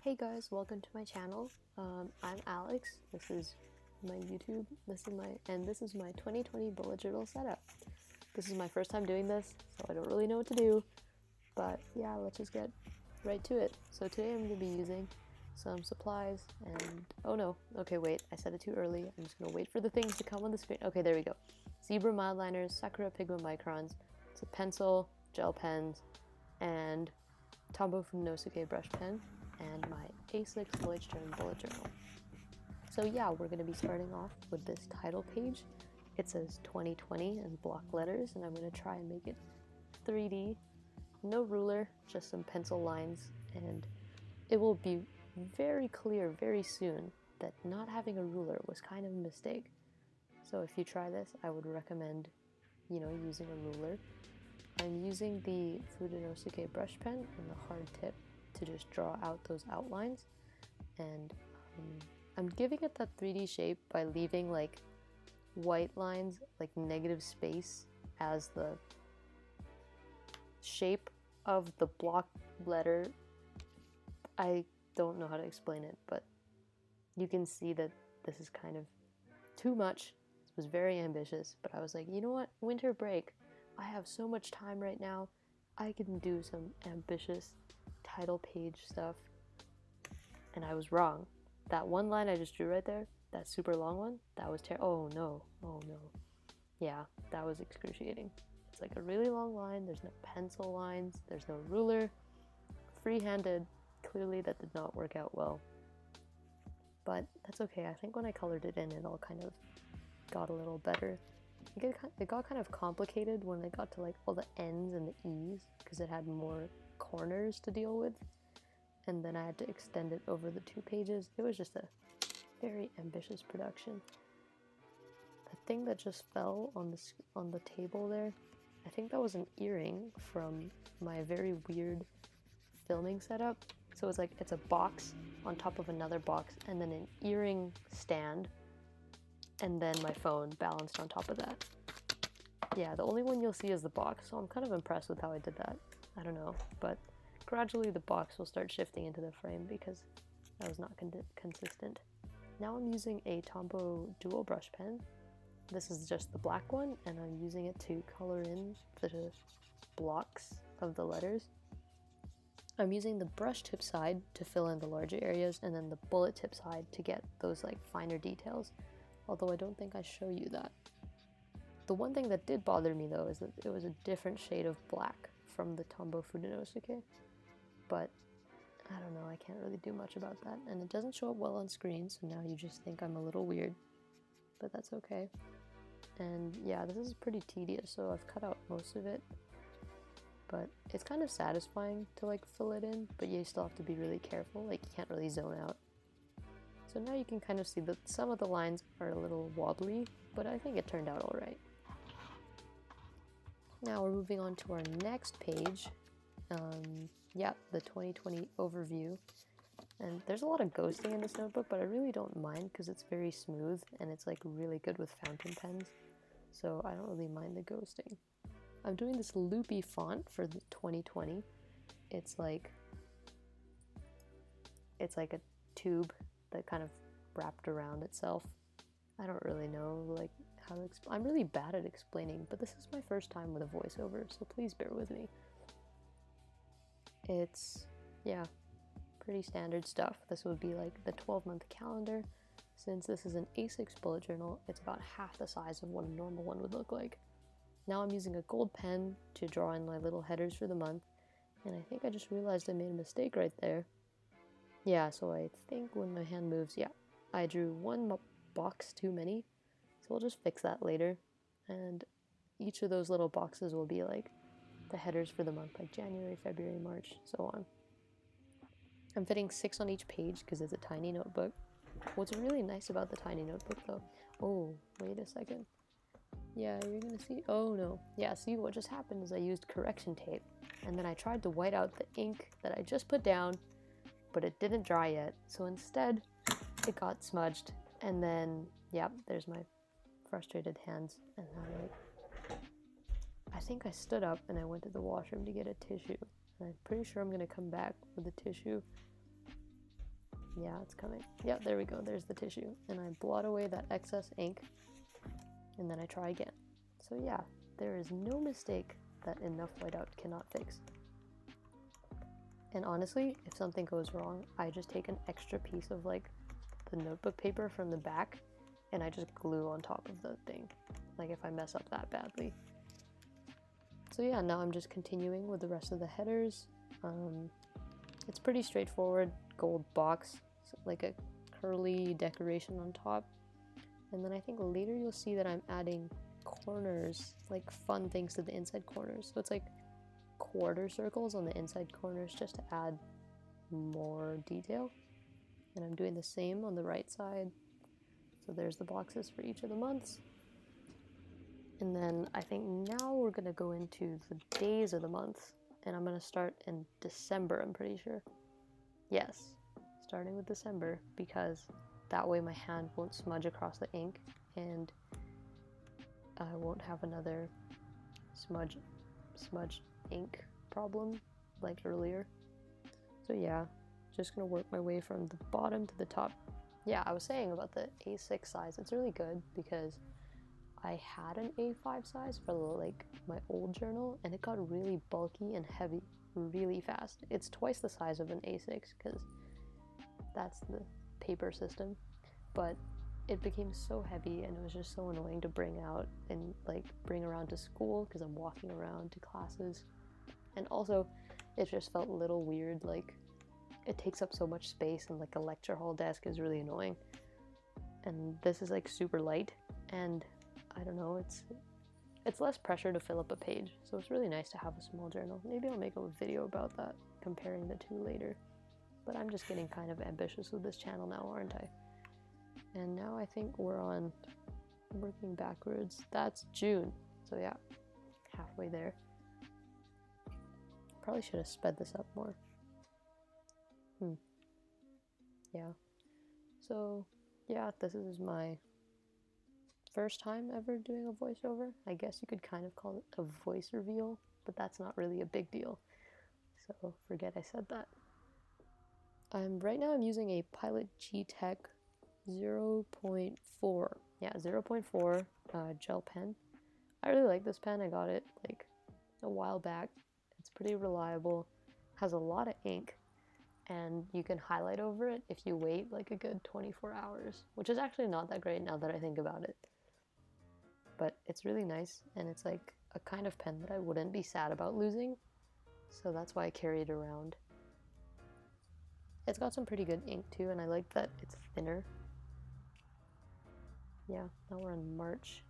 Hey guys, welcome to my channel. I'm Alex. This is my YouTube. This is my 2020 bullet journal setup. This is my first time doing this, so I don't really know what to do. But yeah, let's just get right to it. So today I'm going to be using some supplies and oh no, okay wait, I said it too early. I'm just going to wait for the things to come on the screen. Okay, there we go. Zebra mild liners, Sakura pigment microns, it's a pencil, gel pens, and Tombow Funosuke brush pen, and my A6 bullet journal. So yeah, we're going to be starting off with this title page. It says 2020 in block letters, and I'm going to try and make it 3D. No ruler, just some pencil lines, and it will be very clear very soon that not having a ruler was kind of a mistake. So if you try this, I would recommend, using a ruler. I'm using the Funosuke brush pen and the hard tip to just draw out those outlines, and I'm giving it that 3D shape by leaving like white lines, like negative space, as the shape of the block letter. I don't know how to explain it, but you can see that this is kind of too much. It was very ambitious, but I was like, you know what, winter break, I have so much time right now, I can do some ambitious title page stuff. And I was wrong. That one line I just drew right there, that super long one, that was oh no. Yeah, that was excruciating. It's like a really long line, there's no pencil lines, there's no ruler, free-handed. Clearly that did not work out well. But that's okay, I think when I colored it in, it all kind of got a little better. It got kind of complicated when I got to like all the N's and the E's, because it had more corners to deal with, and then I had to extend it over the 2 pages. It was just a very ambitious production. The thing that just fell on the table there, I think that was an earring from my very weird filming setup. So it's a box on top of another box, and then an earring stand, and then my phone balanced on top of that. Yeah, the only one you'll see is the box, so I'm kind of impressed with how I did that. I don't know, but gradually the box will start shifting into the frame because that was not consistent. Now I'm using a Tombow dual brush pen. This is just the black one, and I'm using it to color in the blocks of the letters. I'm using the brush tip side to fill in the larger areas, and then the bullet tip side to get those like finer details, although I don't think I show you that. The one thing that did bother me though is that it was a different shade of black from the Tombow Funosuke, but I don't know, I can't really do much about that, and it doesn't show up well on screen, so now you just think I'm a little weird, but that's okay. And yeah, this is pretty tedious, so I've cut out most of it, but it's kind of satisfying to like fill it in, but you still have to be really careful, like you can't really zone out. So now you can kind of see that some of the lines are a little wobbly, but I think it turned out alright. Now we're moving on to our next page. Yeah, the 2020 overview. And there's a lot of ghosting in this notebook, but I really don't mind because it's very smooth and it's like really good with fountain pens. So I don't really mind the ghosting. I'm doing this loopy font for the 2020. It's like a tube that kind of wrapped around itself. I don't really know like how to explain. I'm really bad at explaining, but this is my first time with a voiceover, so please bear with me. It's, yeah, pretty standard stuff. This would be like the 12-month calendar. Since this is an A6 bullet journal, it's about half the size of what a normal one would look like. Now I'm using a gold pen to draw in my little headers for the month, and I think I just realized I made a mistake right there. Yeah, so I think when my hand moves, yeah, I drew one box too many, so we'll just fix that later. And each of those little boxes will be like the headers for the month, like January, February, March, so on. I'm fitting 6 on each page because it's a tiny notebook. What's really nice about the tiny notebook though, oh, wait a second. Yeah, you're gonna see, oh no. Yeah, see what just happened is I used correction tape, and then I tried to white out the ink that I just put down, but it didn't dry yet, so instead it got smudged, and then, yeah, there's my frustrated hands, and then I think I stood up and I went to the washroom to get a tissue, and I'm pretty sure I'm gonna come back with a tissue Yeah, it's coming. Yeah, there we go. There's the tissue. And I blot away that excess ink, and then I try again. So yeah, there is no mistake that enough whiteout cannot fix. And honestly, if something goes wrong, I just take an extra piece of like the notebook paper from the back and I just glue on top of the thing, like if I mess up that badly. So yeah, now I'm just continuing with the rest of the headers. It's pretty straightforward, gold box, like a curly decoration on top. And then I think later you'll see that I'm adding corners, like fun things to the inside corners. So it's like quarter circles on the inside corners just to add more detail. And I'm doing the same on the right side. So there's the boxes for each of the months. And then I think now we're gonna go into the days of the month, and I'm gonna start in December, I'm pretty sure. Yes, starting with December, because that way my hand won't smudge across the ink and I won't have another smudge ink problem like earlier. So yeah, just gonna work my way from the bottom to the top. Yeah, I was saying about the A6 size, it's really good because I had an A5 size for like my old journal and it got really bulky and heavy really fast. It's twice the size of an A6 because that's the paper system, but it became so heavy and it was just so annoying to bring out and like bring around to school because I'm walking around to classes. And also it just felt a little weird, like it takes up so much space and like a lecture hall desk is really annoying. And this is like super light and I don't know, it's less pressure to fill up a page, so it's really nice to have a small journal. Maybe I'll make a video about that, comparing the two later. But I'm just getting kind of ambitious with this channel now, aren't I? And now I think we're on working backwards. That's June, so yeah, halfway there. Probably should have sped this up more. Yeah. So yeah, this is my first time ever doing a voiceover. I guess you could kind of call it a voice reveal, but that's not really a big deal. So forget I said that. Right now I'm using a Pilot G-Tech 0.4. Yeah, 0.4 gel pen. I really like this pen. I got it like a while back. It's pretty reliable, has a lot of ink, and you can highlight over it if you wait like a good 24 hours, which is actually not that great now that I think about it. But it's really nice, and it's like a kind of pen that I wouldn't be sad about losing, so that's why I carry it around. It's got some pretty good ink too, and I like that it's thinner. Yeah, now we're in March.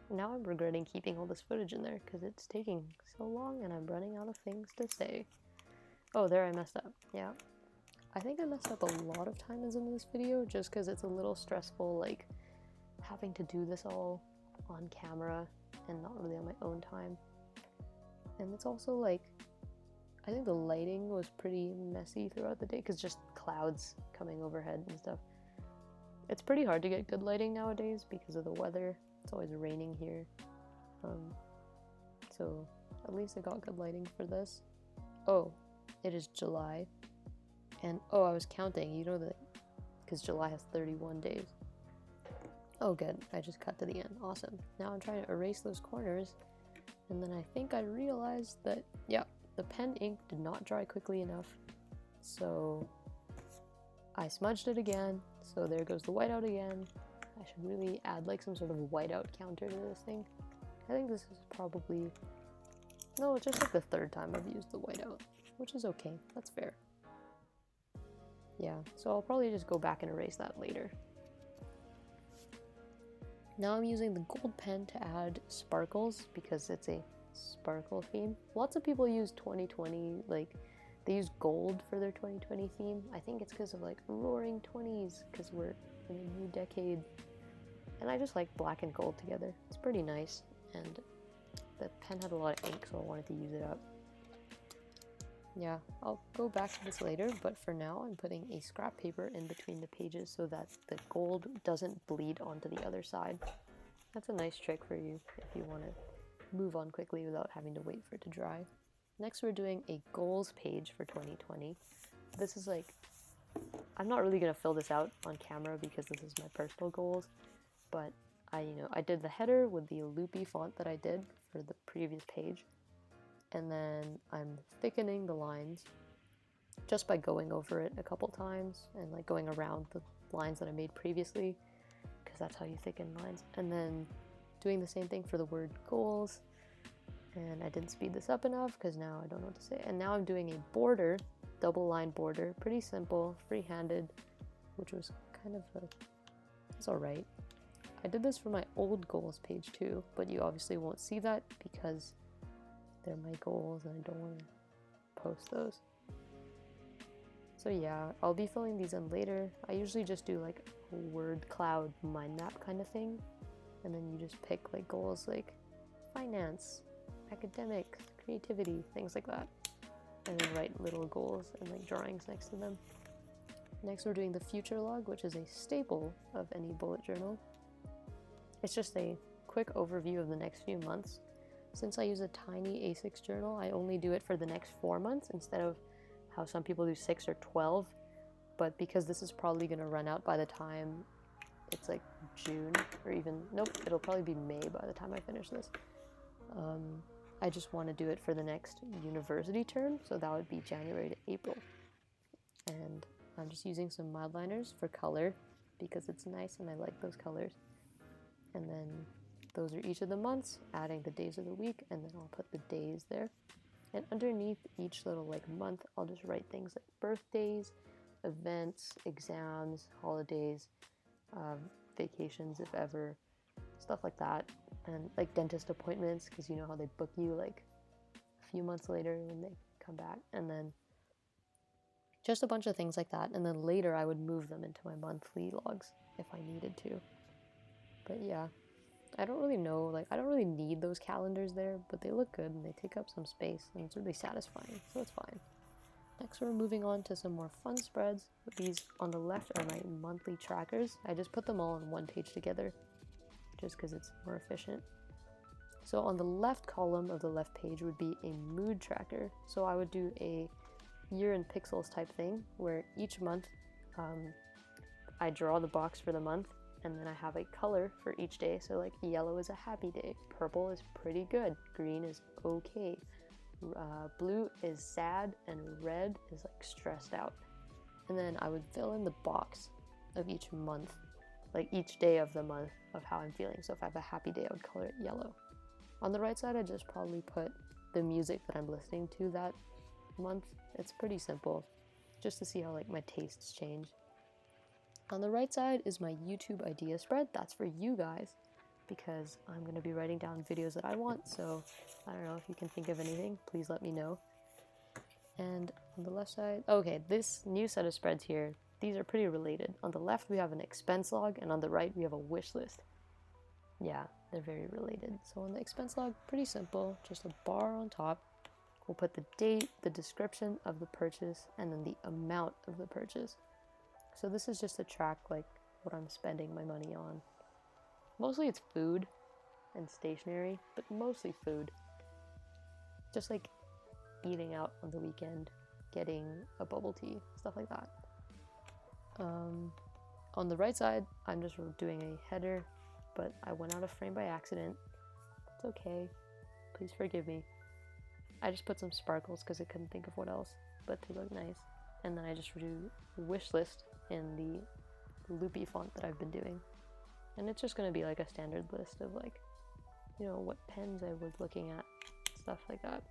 Now I'm regretting keeping all this footage in there because it's taking so long and I'm running out of things to say. Oh, there I messed up. Yeah. I think I messed up a lot of times in this video just because it's a little stressful, like having to do this all on camera and not really on my own time. And it's also like, I think the lighting was pretty messy throughout the day because just clouds coming overhead and stuff. It's pretty hard to get good lighting nowadays because of the weather. It's always raining here. So at least I got good lighting for this. Oh, it is July. And oh, I was counting, you know that, because July has 31 days. Oh good, I just cut to the end, awesome. Now I'm trying to erase those corners, and then I think I realized that, yeah, the pen ink did not dry quickly enough, so I smudged it again, so there goes the whiteout again. I should really add like some sort of whiteout counter to this thing. I think this is probably, no, it's just like the third time I've used the whiteout, which is okay, that's fair. Yeah, so I'll probably just go back and erase that later. Now I'm using the gold pen to add sparkles because it's a sparkle theme. Lots of people use 2020, like they use gold for their 2020 theme. I think it's because of like roaring 20s because we're in a new decade. And I just like black and gold together. It's pretty nice. And the pen had a lot of ink, so I wanted to use it up. Yeah, I'll go back to this later, but for now I'm putting a scrap paper in between the pages so that the gold doesn't bleed onto the other side. That's a nice trick for you if you want to move on quickly without having to wait for it to dry. Next we're doing a goals page for 2020. This is like I'm not really gonna fill this out on camera because this is my personal goals, but I did the header with the loopy font that I did for the previous page, and then I'm thickening the lines just by going over it a couple times and like going around the lines that I made previously, because that's how you thicken lines, and then doing the same thing for the word goals. And I didn't speed this up enough because now I don't know what to say. And now I'm doing a border, double line border, pretty simple, free-handed, which was kind of it's alright. I did this for my old goals page too, but you obviously won't see that because they're my goals and I don't want to post those. So yeah, I'll be filling these in later. I usually just do like a word cloud mind map kind of thing, and then you just pick like goals like finance, academics, creativity, things like that, and then write little goals and like drawings next to them. Next we're doing the future log, which is a staple of any bullet journal. It's just a quick overview of the next few months. Since I use a tiny A6 journal, I only do it for the next 4 months instead of how some people do 6 or 12. But because this is probably going to run out by the time it's like June, or even, nope, it'll probably be May by the time I finish this. I just want to do it for the next university term, so that would be January to April. And I'm just using some mild liners for color because it's nice and I like those colors. And then those are each of the months, adding the days of the week, and then I'll put the days there. And underneath each little like month, I'll just write things like birthdays, events, exams, holidays, vacations if ever, stuff like that. And like dentist appointments, because you know how they book you like a few months later when they come back. And then just a bunch of things like that. And then later I would move them into my monthly logs if I needed to. But yeah, I don't really know, like I don't really need those calendars there, but they look good and they take up some space and it's really satisfying, so it's fine. Next we're moving on to some more fun spreads. These on the left are my monthly trackers. I just put them all on one page together just because it's more efficient. So on the left column of the left page would be a mood tracker. So I would do a year in pixels type thing where each month I draw the box for the month, and then I have a color for each day. So like yellow is a happy day, purple is pretty good, green is okay, blue is sad, and red is like stressed out. And then I would fill in the box of each month, like each day of the month of how I'm feeling. So if I have a happy day, I would color it yellow. On the right side, I just probably put the music that I'm listening to that month. It's pretty simple, just to see how like my tastes change. On the right side is my YouTube idea spread. That's for you guys, because I'm going to be writing down videos that I want, so I don't know if you can think of anything, please let me know. And on the left side, okay, this new set of spreads here, these are pretty related. On the left we have an expense log, and on the right we have a wish list. Yeah, they're very related. So on the expense log, pretty simple, just a bar on top. We'll put the date, the description of the purchase, and then the amount of the purchase. So this is just to track like what I'm spending my money on. Mostly it's food and stationery, but mostly food. Just like eating out on the weekend, getting a bubble tea, stuff like that. On the right side, I'm just doing a header, but I went out of frame by accident. It's okay, please forgive me. I just put some sparkles because I couldn't think of what else, but to look nice. And then I just do wish list in the loopy font that I've been doing. And it's just going to be like a standard list of like, you know, what pens I was looking at, stuff like that.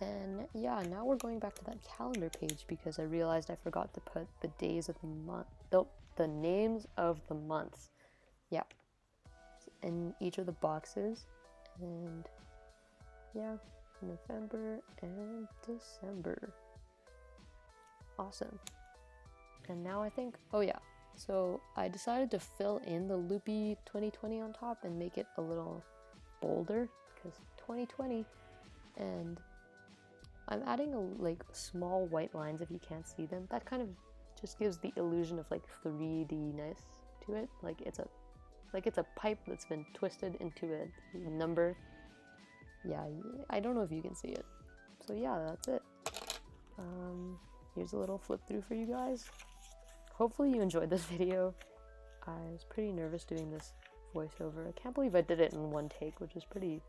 And yeah, now we're going back to that calendar page because I realized I forgot to put the days of the month, the names of the months. Yeah, in each of the boxes. And yeah, November and December. Awesome. And now I think, oh yeah, so I decided to fill in the loopy 2020 on top and make it a little bolder because 2020, and I'm adding like small white lines if you can't see them. That kind of just gives the illusion of like 3D-ness to it. Like it's a pipe that's been twisted into a number. Yeah, I don't know if you can see it. So yeah, that's it. here's a little flip through for you guys. Hopefully you enjoyed this video. I was pretty nervous doing this voiceover. I can't believe I did it in one take, which is pretty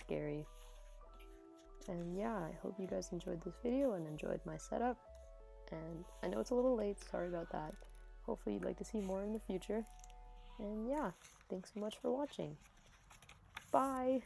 scary. And yeah, I hope you guys enjoyed this video and enjoyed my setup. And I know it's a little late, sorry about that. Hopefully you'd like to see more in the future. And yeah, thanks so much for watching. Bye!